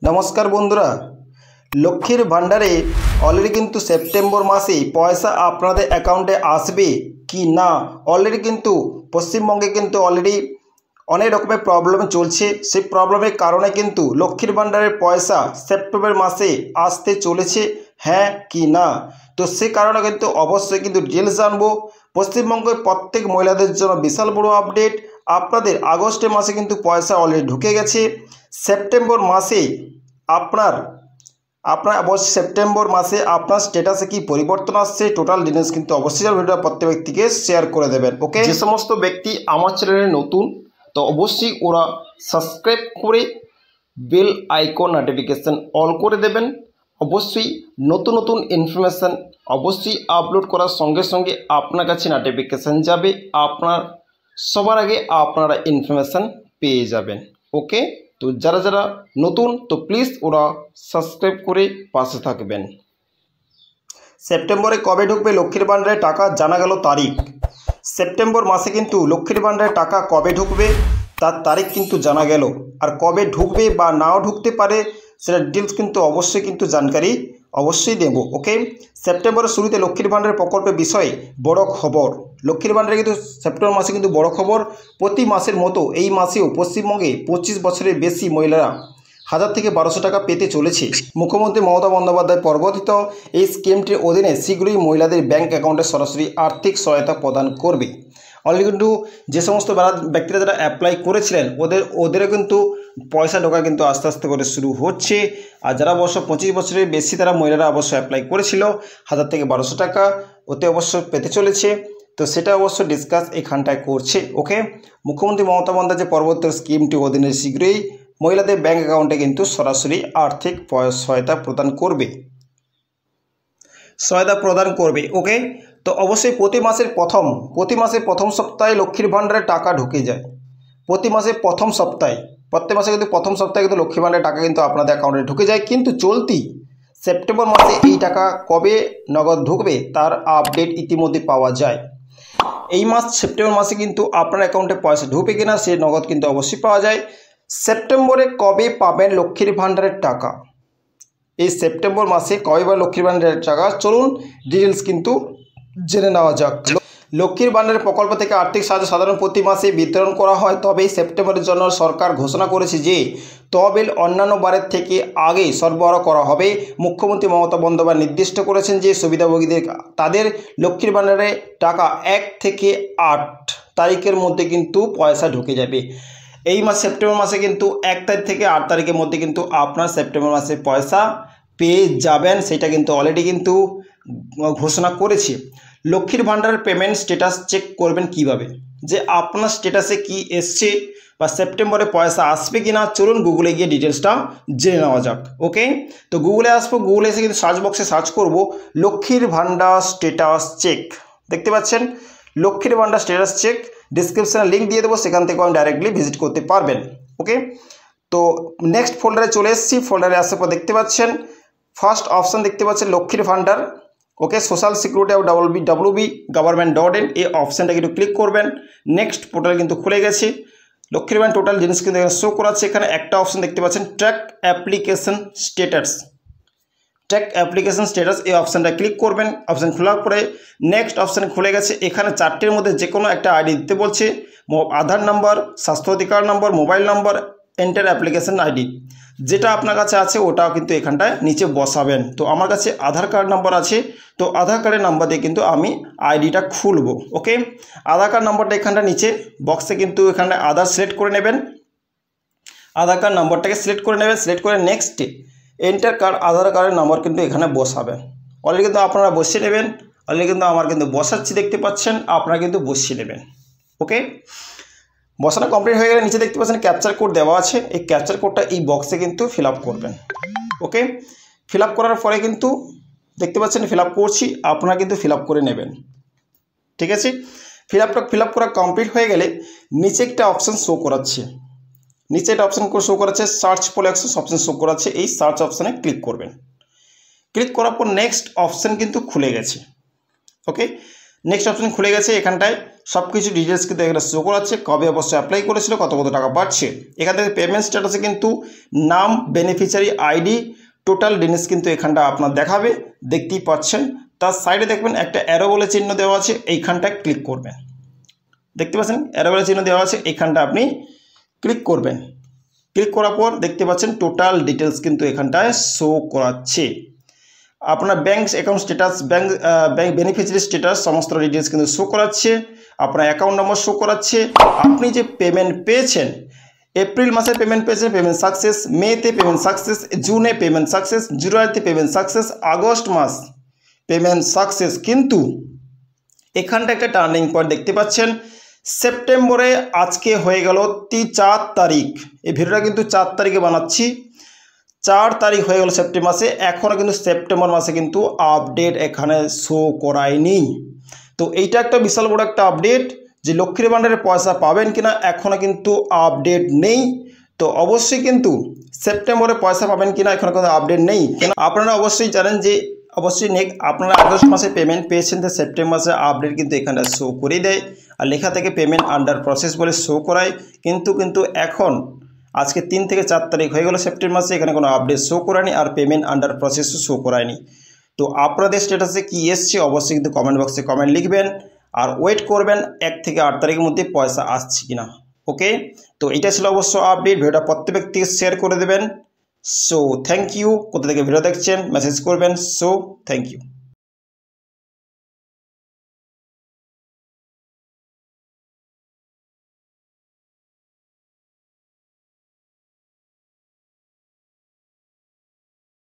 नमस्कार बंधुरा लक्ष्मीर भाण्डारे अलरेडी किन्तु सेप्टेम्बर मासे पयसा आपनादेर अ্যাকাউন্টে आसबे कि ना अलरेडी किन्तु पश्चिमबंगे किन्तु अलरेडी अनेक रकमेर प्रॉब्लेम चलছে সেই प्रॉब्लेमेर कारणे किन्तु लक्ष्मीर भाण्डारेर पयसा सेप्टेम्बर मासे आसते चलेছে हाँ कि ना। तो से कारणे किन्तु अवश्य किन्तु डिटेल्स जानबो। पश्चिमबंगेर प्रत्येक महिलादेर जन्य विशाल बड़ो अपडेट। आपनादेर আগস্টের मासे किन्तु पयसा अलरेडी ढुके गेছে। सेप्टेम्बर मासे আপনার অবশ্যই সেপ্টেম্বর মাসে আপনার স্ট্যাটাসে কি পরিবর্তন আসছে টোটাল ডিটেইলস কিন্তু অবশ্যই ভিডিওটা প্রত্যেক ব্যক্তিকে শেয়ার করে দেবেন। ওকে, যে সমস্ত ব্যক্তি আমার চ্যানেলে নতুন তো অবশ্যই ওরা সাবস্ক্রাইব করে বেল আইকন নোটিফিকেশন অল করে দেবেন। অবশ্যই নতুন নতুন ইনফরমেশন অবশ্যই আপলোড করার সঙ্গে সঙ্গে আপনার কাছে নোটিফিকেশন যাবে, আপনার সবার আগে আপনারা ইনফরমেশন পেয়ে যাবেন। ওকে, तो जरा जरा नतून तो प्लिज ओरा सबसक्राइब करे पाशे थाकबेन। सेप्टेम्बरे कबे ढुकबे लक्ष्मीर भाण्डारे टाका जाना गेल तारीख। सेप्टेम्बर मासे किन्तु लक्ष्मीर भाण्डारे टाका कबे ढुकबे तार तारीख किन्तु जाना गेल और कबे ढुकबे बा नाओ ढुकते पारे सेटा डिटेल्स किन्तु अवश्य किन्तु जानकारी अवश्य देव। ओके, सेप्टेम्बर शुरूते लक्ष्मीर भाण्डार प्रकल्पेर विषय बड़ खबर। लक्ष्मीर भाण्डारे किन्तु सेप्टेम्बर मासे किन्तु बड़ खबर। प्रति मासेर मतो एई मासेও पश्चिमबंगे 25 बछरेर बेशी महिलारा 1000 থেকে 1200 টাকা পেতে চলেছে। মুখ্যমন্ত্রী মমতা বন্দ্যোপাধ্যায় প্রবর্তিত এই স্কিমটির অধীনে শীঘ্রই মহিলাদের ব্যাংক অ্যাকাউন্টে সরাসরি আর্থিক সহায়তা প্রদান করবে। অলরেডি কিন্তু যে সমস্ত ব্যক্তিরা যারা অ্যাপ্লাই করেছিলেন ওদেরও কিন্তু পয়সা ঢোকা কিন্তু আস্তে আস্তে করে শুরু হচ্ছে। আর যারা অবশ্য 25 বছরের বেশি তারা মহিলারা অবশ্য অ্যাপ্লাই করেছিল 1000 থেকে 1200 টাকা ওতে অবশ্য পেতে চলেছে। তো সেটা অবশ্য ডিসকাস এখানটায় করছে। ওকে, মুখ্যমন্ত্রী মমতা বন্দ্যোপাধ্যায় যে পরবর্তী স্কিমটি অধীনে শীঘ্রই মহিলাদের ব্যাংক অ্যাকাউন্টে কিন্তু সরাসরি আর্থিক সহায়তা প্রদান করবে। ওকে, তো অবশ্যই প্রতি মাসের প্রথম সপ্তাহে লক্ষ্মীর ভাণ্ডারে টাকা ঢুকে যায়। প্রতি মাসে প্রথম সপ্তাহে প্রত্যেক মাসে কিন্তু প্রথম সপ্তাহে কিন্তু লক্ষ্মীর ভাণ্ডারের টাকা কিন্তু আপনাদের অ্যাকাউন্টে ঢুকে যায়। কিন্তু চলতি সেপ্টেম্বর মাসে এই টাকা কবে নগদ ঢুকবে তার আপডেট ইতিমধ্যে পাওয়া যায়। এই মাস সেপ্টেম্বর মাসে কিন্তু আপনার অ্যাকাউন্টে পয়সা ঢুকবে কিনা সে নগদ কিন্তু অবশ্যই পাওয়া যায়। সেপ্টেম্বরে কবে পাবেন লক্ষ্মীর ভাণ্ডারের টাকা, এই সেপ্টেম্বর মাসে কবে পাবেন লক্ষ্মীর ভাণ্ডারের টাকা চলুন ডিটেলস কিন্তু জেনে নেওয়া যাক। লক্ষ্মীর ভাণ্ডারের প্রকল্প থেকে আর্থিক সাহায্য সাধারণ প্রতি মাসে বিতরণ করা হয়। তবে সেপ্টেম্বরের জন্য সরকার ঘোষণা করেছে যে তহবিল অন্যান্য বারের থেকে আগে সরবরাহ করা হবে। মুখ্যমন্ত্রী মমতা বন্দ্যোপাধ্যায় নির্দিষ্ট করেছেন যে সুবিধাভোগীদের তাদের লক্ষ্মীর ভাণ্ডারে টাকা 1 থেকে 8 তারিখের মধ্যে কিন্তু পয়সা ঢুকে যাবে। এই মাস সেপ্টেম্বর মাসে কিন্তু 1 তারিখ থেকে 8 তারিখের মধ্যে কিন্তু আপনার সেপ্টেম্বর মাসে পয়সা পেয়ে যাবেন, সেটা কিন্তু অলরেডি কিন্তু ঘোষণা করেছে। লক্ষ্মীর ভাণ্ডারের পেমেন্ট স্ট্যাটাস চেক করবেন কিভাবে, যে আপনার স্ট্যাটাসে কি এসছে বা সেপ্টেম্বরে পয়সা আসবে কিনা চলুন গুগলে গিয়ে ডিটেলসটা জেনে নেওয়া যাক। ওকে, তো গুগলে আসবো, গুগলে এসে কিন্তু সার্চ বক্সে সার্চ করব লক্ষ্মীর ভাণ্ডার স্ট্যাটাস চেক। দেখতে পাচ্ছেন লক্ষ্মীর ভাণ্ডার স্ট্যাটাস চেক, ডিসক্রিপশনে লিঙ্ক দিয়ে দেবো, সেখান থেকে আপনি ডাইরেক্টলি ভিজিট করতে পারবেন। ওকে, তো নেক্সট ফোল্ডারে চলে এসেছি। ফোল্ডারে আসার পর দেখতে পাচ্ছেন ফার্স্ট অপশন দেখতে পাচ্ছেন লক্ষ্মীর ভাণ্ডার। ওকে, সোশ্যাল সিকিউরিটি www গভর্নমেন্ট.in এই অপশানটা কিন্তু ক্লিক করবেন। নেক্সট পোর্টাল কিন্তু খুলে গেছে। লক্ষ্মীর ভাণ্ডার টোটাল জিনিস কিন্তু এখানে শো করাচ্ছে। এখানে একটা অপশন দেখতে পাচ্ছেন ট্র্যাক অ্যাপ্লিকেশন স্ট্যাটাস এই অপশানটা ক্লিক করবেন। অপশান খোলার পরে নেক্সট অপশান খুলে গেছে। এখানে 4টির মধ্যে যে কোনো একটা আইডি দিতে বলছে, আধার নাম্বার, স্বাস্থ্য অধিকার number, mobile number, enter application ID, যেটা আপনার কাছে আছে ওটাও কিন্তু এখানটায় নিচে বসাবেন। তো আমার কাছে আধার কার্ড নাম্বার আছে, তো আধার কার্ডের নাম্বার দিয়ে কিন্তু আমি আইডিটা খুলব। ওকে, আধার কার্ড নাম্বারটা এখানটা নিচে বক্সে কিন্তু এখানটা আধার সিলেক্ট করে নেবেন। আধার কার্ড নাম্বারটাকে সিলেক্ট করে নেবেন। সিলেক্ট করে নেক্সটে এন্টার আধার কার্ডের নাম্বার কিন্তু এখানে বসাবেন। অলরেডি কিন্তু আপনারা বসিয়ে নেবেন। অলরেডি কিন্তু আমার কিন্তু বসাচ্ছি দেখতে পাচ্ছেন, আপনারা কিন্তু বসিয়ে নেবেন। ওকে, বসানো কমপ্লিট হয়ে গেলে নিচে দেখতে পাচ্ছেন ক্যাপচার কোড দেওয়া আছে। এই ক্যাপচার কোডটা এই বক্সে কিন্তু ফিল আপ করবেন। ওকে, ফিল আপ করার পরে কিন্তু দেখতে পাচ্ছেন ফিল আপ করছি, আপনারা কিন্তু ফিল আপ করে নেবেন। ঠিক আছে, ফিল আপ করা কমপ্লিট হয়ে গেলে নিচে একটা অপশান শো করাচ্ছে। নিচে একটা অপশান শো করাচ্ছে সার্চ বলে একটা অপশান শো করাচ্ছে। এই সার্চ অপশানে ক্লিক করবেন। ক্লিক করার পর নেক্সট অপশান কিন্তু খুলে গেছে। ওকে, নেক্সট অপশন খুলে গেছে, এখানটায় সব কিছু ডিটেলস কিন্তু এখানে শো করাচ্ছে, কবে অবশ্যই অ্যাপ্লাই করেছিল, কত কত টাকা পাচ্ছে। এখান থেকে পেমেন্ট স্ট্যাটাসে কিন্তু নাম, বেনিফিশিয়ারি আইডি, টোটাল ডিটেলস কিন্তু এখানটা আপনার দেখাবে, দেখতেই পাচ্ছেন। তার সাইডে দেখবেন একটা অ্যারো বলে চিহ্ন দেওয়া আছে, এইখানটায় ক্লিক করবেন। দেখতে পাচ্ছেন অ্যারো বলে চিহ্ন দেওয়া আছে, এইখানটা আপনি ক্লিক করবেন। ক্লিক করার পর দেখতে পাচ্ছেন টোটাল ডিটেলস কিন্তু এখানটায় শো করাচ্ছে। আপনার bank account status, bank beneficiary status সমস্ত ডিটেলস কিন্তু শো করাচ্ছে, আপনার অ্যাকাউন্ট নম্বর শো করাচ্ছে, আপনি যে পেমেন্ট পেয়েছেন, এপ্রিল মাসে পেমেন্ট পেয়েছেন, পেমেন্ট সাকসেস, মেতে পেমেন্ট সাকসেস, জুনে পেমেন্ট সাকসেস, জুলাইতে পেমেন্ট সাকসেস, আগস্ট মাস পেমেন্ট সাকসেস। কিন্তু এখানটা একটা টার্নিং পয়েন্ট দেখতে পাচ্ছেন, সেপ্টেম্বরে আজকে হয়ে গেল 4 তারিখ, এই ভিডিওটা কিন্তু 4 তারিখে বানাচ্ছি, 4 তারিখ হয়ে গেল সেপ্টেম্বর মাসে, এখনও কিন্তু সেপ্টেম্বর মাসে কিন্তু আপডেট এখানে শো করায়নি। তো এইটা একটা বিশাল বড় একটা আপডেট যে লক্ষ্মীর ভাণ্ডারের পয়সা পাবেন কিনা এখনও কিন্তু আপডেট নেই। তো অবশ্যই কিন্তু সেপ্টেম্বরে পয়সা পাবেন কিনা এখনও কিন্তু আপডেট নেই। কেন আপনারা অবশ্যই জানেন যে অবশ্যই আপনারা আগস্ট মাসে পেমেন্ট পেয়েছেন, তো সেপ্টেম্বর মাসে আপডেট কিন্তু এখানে শো করে দেয়, আর লেখা থেকে পেমেন্ট আন্ডার প্রসেস বলে শো করায়। কিন্তু এখন আজকে 3 থেকে 4 তারিখ হয়ে গেল সেপ্টেম্বর মাসে, এখানে কোনো আপডেট শো করায়নি, আর পেমেন্ট আন্ডার প্রসেসও শো করায়নি। তো আপনাদের স্ট্যাটাসে কী এসছে অবশ্যই কিন্তু কমেন্ট বক্সে কমেন্ট লিখবেন, আর ওয়েট করবেন 1 থেকে 8 তারিখের মধ্যে পয়সা আসছে কিনা। ওকে, তো এটা ছিল অবশ্য আপডেট। ভিডিওটা প্রত্যেক ব্যক্তিকে শেয়ার করে দেবেন। So thank you. কোথা থেকে ভিডিও দেখছেন মেসেজ করবেন। So thank you.